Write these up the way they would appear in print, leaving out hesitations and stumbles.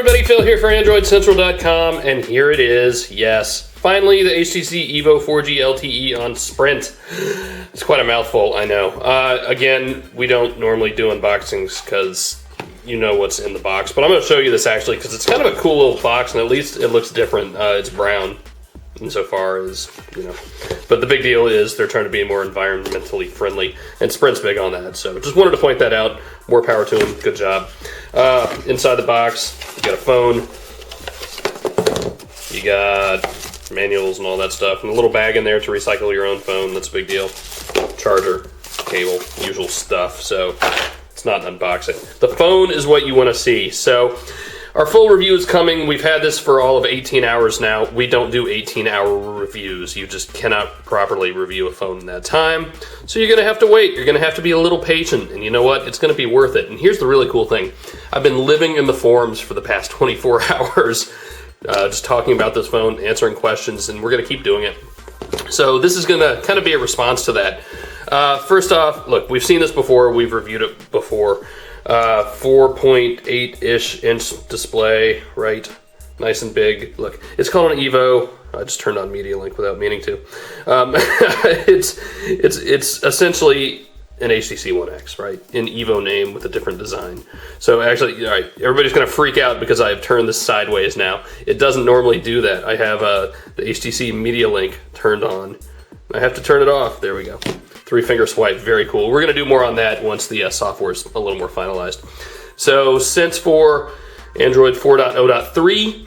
everybody, Phil here for AndroidCentral.com, and here it is, yes, finally the HTC EVO 4G LTE on Sprint. It's quite a mouthful, I know. Again, we don't normally do unboxings because you know what's in the box, but I'm going to show you this actually because it's kind of a cool little box, and at least it looks different. It's brown insofar as, you know, but the big deal is they're trying to be more environmentally friendly, and Sprint's big on that, so just wanted to point that out. More power to them, good job. Inside the box, you got a phone, you got manuals and all that stuff, and a little bag in there to recycle your own phone. That's a big deal. Charger, cable, usual stuff, so it's not an unboxing. The phone is what you want to see. So our full review is coming. We've had this for all of 18 hours now. We don't do 18-hour reviews. You just cannot properly review a phone in that time. So you're going to have to wait. You're going to have to be a little patient. And you know what? It's going to be worth it. And here's the really cool thing. I've been living in the forums for the past 24 hours, just talking about this phone, answering questions, and we're going to keep doing it. So this is going to kind of be a response to that. First off, look, we've seen this before. We've reviewed it before. 4.8-ish inch display, right? Nice and big. Look, it's called an EVO. I just turned on Media Link without meaning to. It's essentially an HTC One X, right? An EVO name with a different design. So actually, all right, everybody's going to freak out because I've turned this sideways now. It doesn't normally do that. I have the HTC Media Link turned on. I have to turn it off. There we go. 3-finger swipe, very cool. We're going to do more on that once the software is a little more finalized. So since for Android 4.0.3,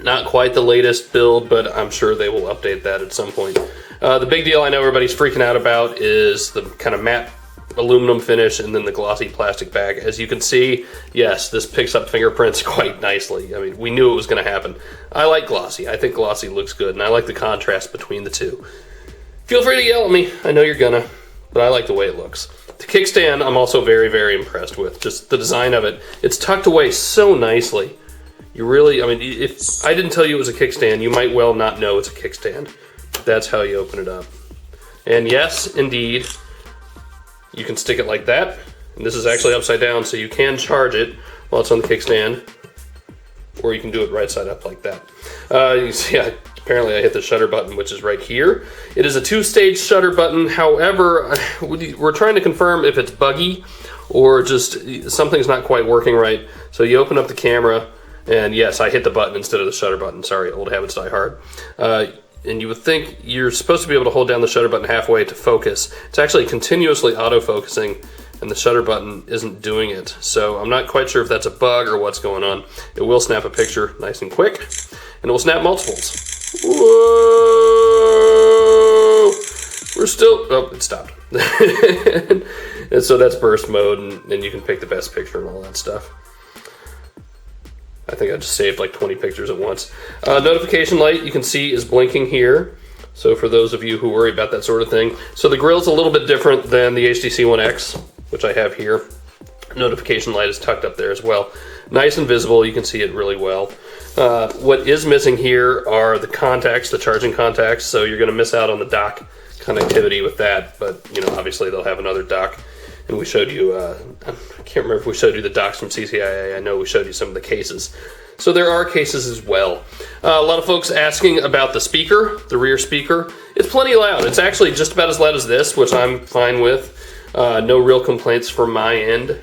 not quite the latest build, but I'm sure they will update that at some point. The big deal I know everybody's freaking out about is the kind of matte aluminum finish and then the glossy plastic bag. As you can see, yes, this picks up fingerprints quite nicely. I mean, we knew it was going to happen. I like glossy. I think glossy looks good, and I like the contrast between the two. Feel free to yell at me. I know you're gonna, but I like the way it looks. The kickstand, I'm also very, very impressed with. Just the design of it. It's tucked away so nicely. You really, I mean, if I didn't tell you it was a kickstand, you might well not know it's a kickstand. That's how you open it up. And yes, indeed, you can stick it like that. And this is actually upside down, so you can charge it while it's on the kickstand. Or you can do it right side up like that. You see, apparently I hit the shutter button, which is right here. It is a 2-stage shutter button. However, we're trying to confirm if it's buggy or just something's not quite working right. So you open up the camera, and yes, I hit the button instead of the shutter button. Sorry, old habits die hard. And you would think you're supposed to be able to hold down the shutter button halfway to focus. It's actually continuously auto-focusing, and the shutter button isn't doing it. So I'm not quite sure if that's a bug or what's going on. It will snap a picture nice and quick, and it will snap multiples. Whoa! We're still, oh, it stopped. And so that's burst mode, and you can pick the best picture and all that stuff. I think I just saved like 20 pictures at once. Notification light, you can see, is blinking here. So for those of you who worry about that sort of thing. So the grill's a little bit different than the HTC One X, which I have here. Notification light is tucked up there as well. Nice and visible, you can see it really well. What is missing here are the contacts, the charging contacts, so you're gonna miss out on the dock connectivity with that, but you know, obviously they'll have another dock. And we showed you, I can't remember if we showed you the docks from CCIA. I know we showed you some of the cases. So there are cases as well. A lot of folks asking about the speaker, the rear speaker. It's plenty loud. It's actually just about as loud as this, which I'm fine with. No real complaints from my end.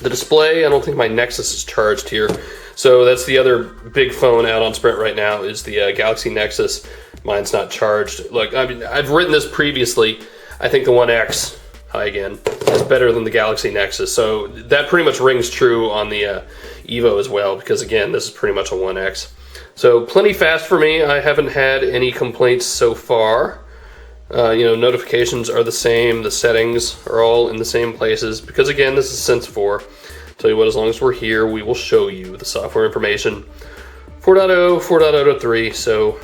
The display, I don't think my Nexus is charged here. So that's the other big phone out on Sprint right now is the Galaxy Nexus. Mine's not charged. Look, I mean, I've written this previously. I think the One X, hi again, is better than the Galaxy Nexus. So that pretty much rings true on the EVO as well, because again, this is pretty much a One X. So plenty fast for me. I haven't had any complaints so far. You know, notifications are the same. The settings are all in the same places, because again, this is Sense 4. Tell you what, as long as we're here, we will show you the software information. 4.0, 4.0.3, so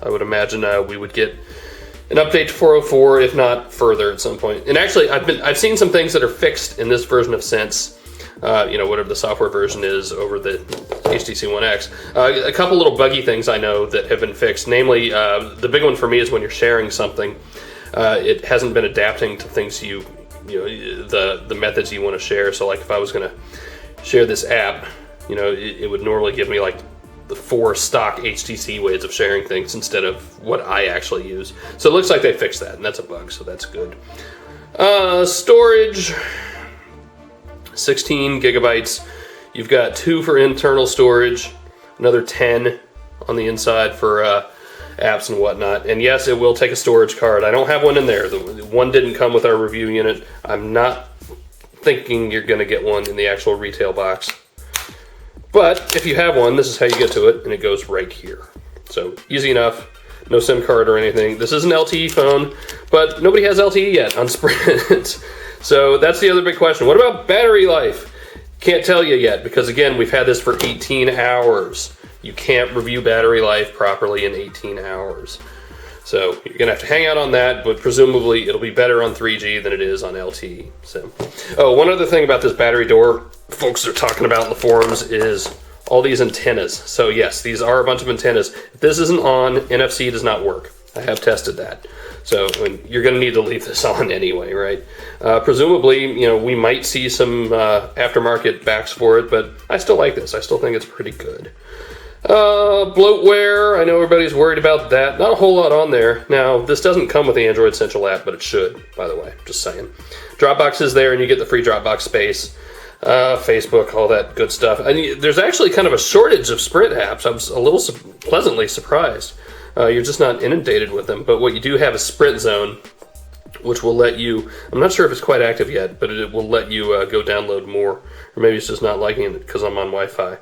I would imagine we would get an update to 404, if not further at some point. And actually, I've seen some things that are fixed in this version of Sense, you know, whatever the software version is over the HTC One X. A couple little buggy things I know that have been fixed. Namely, the big one for me is when you're sharing something, it hasn't been adapting to things the methods you want to share. So like if I was going to share this app, You know, it would normally give me like the 4 stock HTC ways of sharing things instead of what I actually use. So it looks like they fixed that, and that's a bug, so that's good. Storage, 16 gigabytes. You've got 2 for internal storage, another 10 on the inside for apps and whatnot. And yes, it will take a storage card. I don't have one in there. The one didn't come with our review unit. I'm not thinking you're going to get one in the actual retail box. But if you have one, this is how you get to it, and it goes right here. So easy enough. No SIM card or anything. This is an LTE phone, but nobody has LTE yet on Sprint. So that's the other big question. What about battery life? Can't tell you yet, because again, we've had this for 18 hours. You can't review battery life properly in 18 hours. So you're gonna have to hang out on that, but presumably it'll be better on 3G than it is on LTE. So, oh, one other thing about this battery door folks are talking about in the forums is all these antennas. So yes, these are a bunch of antennas. If this isn't on, NFC does not work. I have tested that. So you're going to need to leave this on anyway, right? Presumably, you know, we might see some aftermarket backs for it, but I still like this. I still think it's pretty good. Bloatware, I know everybody's worried about that. Not a whole lot on there. Now, this doesn't come with the Android Central app, but it should, by the way, just saying. Dropbox is there, and you get the free Dropbox space. Facebook, all that good stuff. There's actually kind of a shortage of Sprint apps. I was a little pleasantly surprised. You're just not inundated with them. But what you do have is Sprint Zone, which will let you, I'm not sure if it's quite active yet, but it will let you go download more. Or maybe it's just not liking it because I'm on Wi-Fi.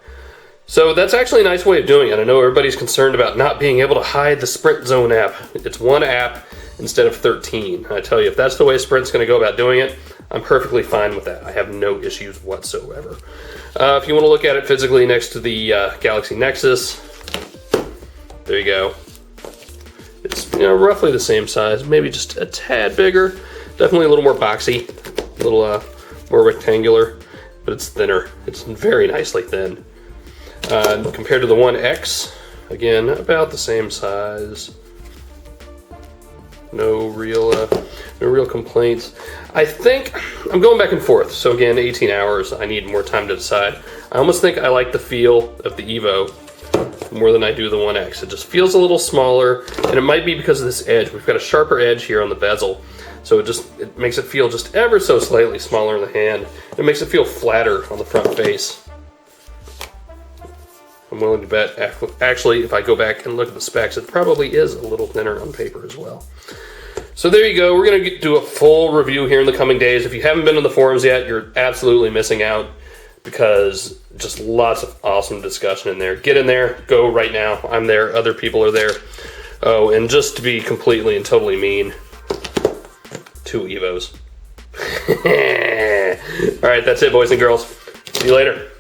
So that's actually a nice way of doing it. I know everybody's concerned about not being able to hide the Sprint Zone app. It's one app instead of 13. I tell you, if that's the way Sprint's going to go about doing it, I'm perfectly fine with that. I have no issues whatsoever. If you want to look at it physically next to the Galaxy Nexus, there you go. It's, you know, roughly the same size, maybe just a tad bigger. Definitely a little more boxy, a little more rectangular, but it's thinner. It's very nicely thin. Compared to the One X, again, about the same size. No real complaints. I think I'm going back and forth. So again, 18 hours. I need more time to decide. I almost think I like the feel of the EVO more than I do the One X. It just feels a little smaller, and it might be because of this edge. We've got a sharper edge here on the bezel, so it makes it feel just ever so slightly smaller in the hand. It makes it feel flatter on the front face. I'm willing to bet, actually, if I go back and look at the specs, it probably is a little thinner on paper as well. So there you go. We're going to do a full review here in the coming days. If you haven't been in the forums yet, you're absolutely missing out, because just lots of awesome discussion in there. Get in there. Go right now. I'm there. Other people are there. Oh, and just to be completely and totally mean, 2 EVOs. All right, that's it, boys and girls. See you later.